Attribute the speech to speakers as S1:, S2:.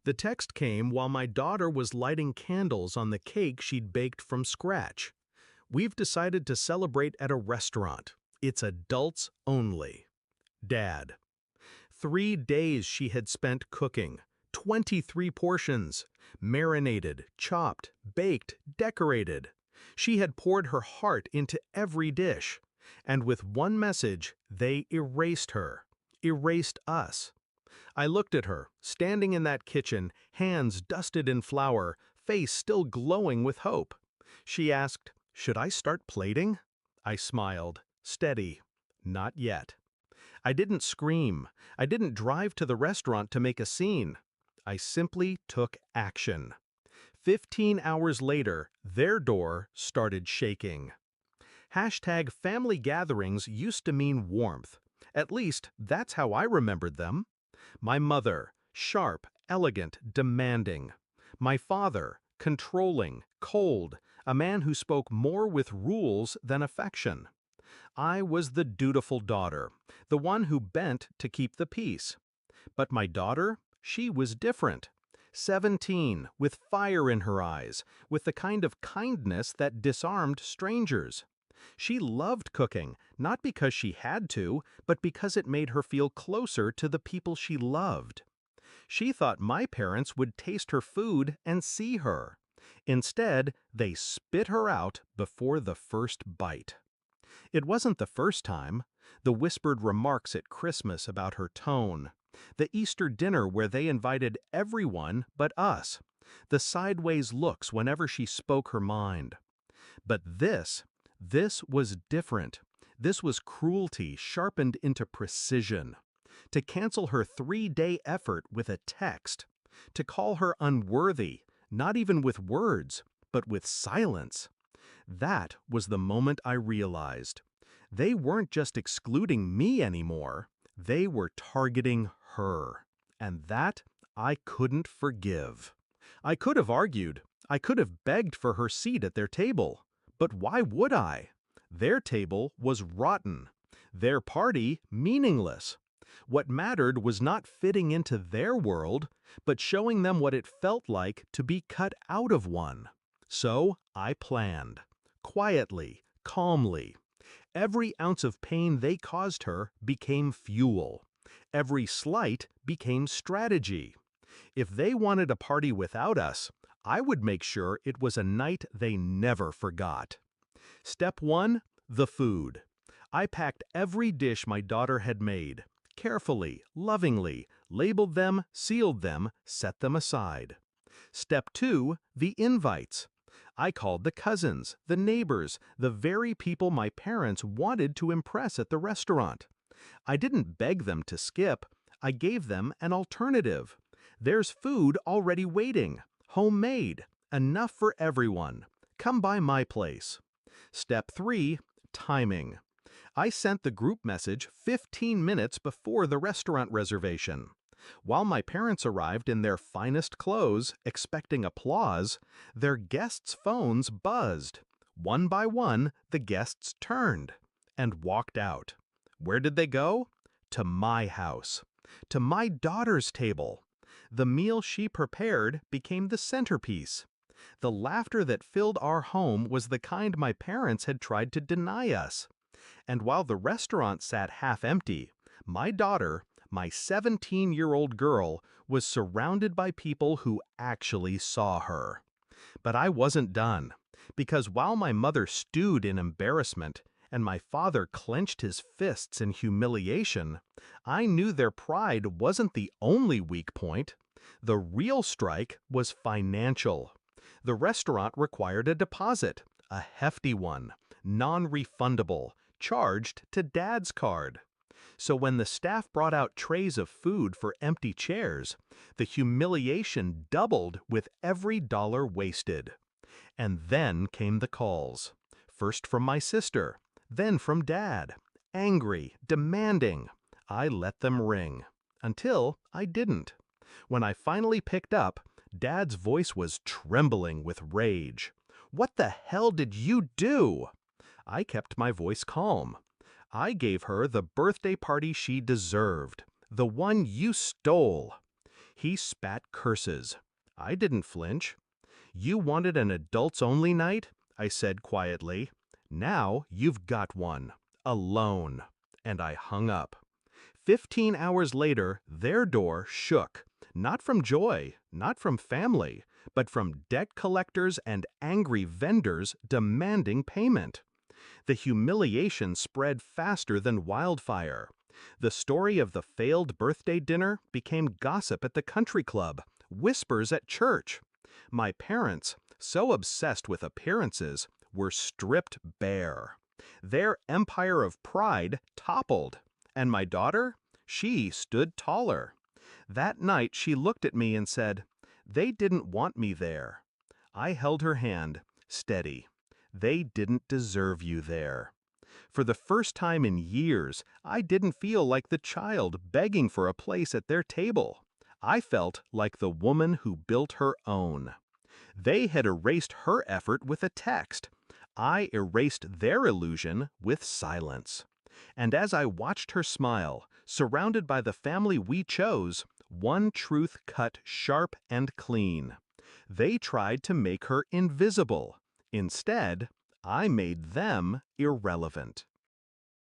S1: The text came while my daughter was lighting candles on the cake she'd baked from scratch. We've decided to celebrate at a restaurant. It's adults only. Dad. 3 days she had spent cooking. 23 portions. Marinated, chopped, baked, decorated. She had poured her heart into every dish. And with one message, they erased her. Erased us. I looked at her, standing in that kitchen, hands dusted in flour, face still glowing with hope. She asked, "Should I start plating?" I smiled, steady. Not yet. I didn't scream. I didn't drive to the restaurant to make a scene. I simply took action. 15 hours later, their door started shaking. Hashtag family gatherings used to mean warmth. At least, that's how I remembered them. My mother, sharp, elegant, demanding. My father, controlling, cold, a man who spoke more with rules than affection. I was the dutiful daughter, the one who bent to keep the peace. But my daughter, she was different. 17, with fire in her eyes, with the kind of kindness that disarmed strangers. She loved cooking, not because she had to, but because it made her feel closer to the people she loved. She thought my parents would taste her food and see her. Instead, they spit her out before the first bite. It wasn't the first time. The whispered remarks at Christmas about her tone. The Easter dinner where they invited everyone but us. The sideways looks whenever she spoke her mind. But this was different. This was cruelty sharpened into precision. To cancel her 3-day effort with a text. To call her unworthy, not even with words, but with silence. That was the moment I realized. They weren't just excluding me anymore. They were targeting her. And that I couldn't forgive. I could have argued. I could have begged for her seat at their table. But why would I? Their table was rotten. Their party meaningless. What mattered was not fitting into their world, but showing them what it felt like to be cut out of one. So I planned. Quietly, calmly. Every ounce of pain they caused her became fuel. Every slight became strategy. If they wanted a party without us, I would make sure it was a night they never forgot. Step 1, the food. I packed every dish my daughter had made, carefully, lovingly, labeled them, sealed them, set them aside. Step 2, the invites. I called the cousins, the neighbors, the very people my parents wanted to impress at the restaurant. I didn't beg them to skip. I gave them an alternative. There's food already waiting, homemade, enough for everyone. Come by my place. Step 3, timing. I sent the group message 15 minutes before the restaurant reservation. While my parents arrived in their finest clothes, expecting applause, their guests' phones buzzed. One by one, the guests turned and walked out. Where did they go? To my house. To my daughter's table. The meal she prepared became the centerpiece. The laughter that filled our home was the kind my parents had tried to deny us. And while the restaurant sat half empty, my daughter, my 17-year-old girl, was surrounded by people who actually saw her. But I wasn't done, because while my mother stewed in embarrassment and my father clenched his fists in humiliation, I knew their pride wasn't the only weak point. The real strike was financial. The restaurant required a deposit, a hefty one, non-refundable, charged to Dad's card. So when the staff brought out trays of food for empty chairs, the humiliation doubled with every dollar wasted. And then came the calls. First from my sister, then from Dad. Angry, demanding. I let them ring. Until I didn't. When I finally picked up, Dad's voice was trembling with rage. "What the hell did you do?" I kept my voice calm. I gave her the birthday party she deserved, the one you stole. He spat curses. I didn't flinch. You wanted an adults-only night? I said quietly. Now you've got one. Alone. And I hung up. 15 hours later, their door shook. Not from joy, not from family, but from debt collectors and angry vendors demanding payment. The humiliation spread faster than wildfire. The story of the failed birthday dinner became gossip at the country club, whispers at church. My parents, so obsessed with appearances, were stripped bare. Their empire of pride toppled. And my daughter? She stood taller. That night she looked at me and said, "They didn't want me there." I held her hand, steady. They didn't deserve you there. For the first time in years, I didn't feel like the child begging for a place at their table. I felt like the woman who built her own. They had erased her effort with a text. I erased their illusion with silence. And as I watched her smile, surrounded by the family we chose, one truth cut sharp and clean. They tried to make her invisible. Instead, I made them irrelevant.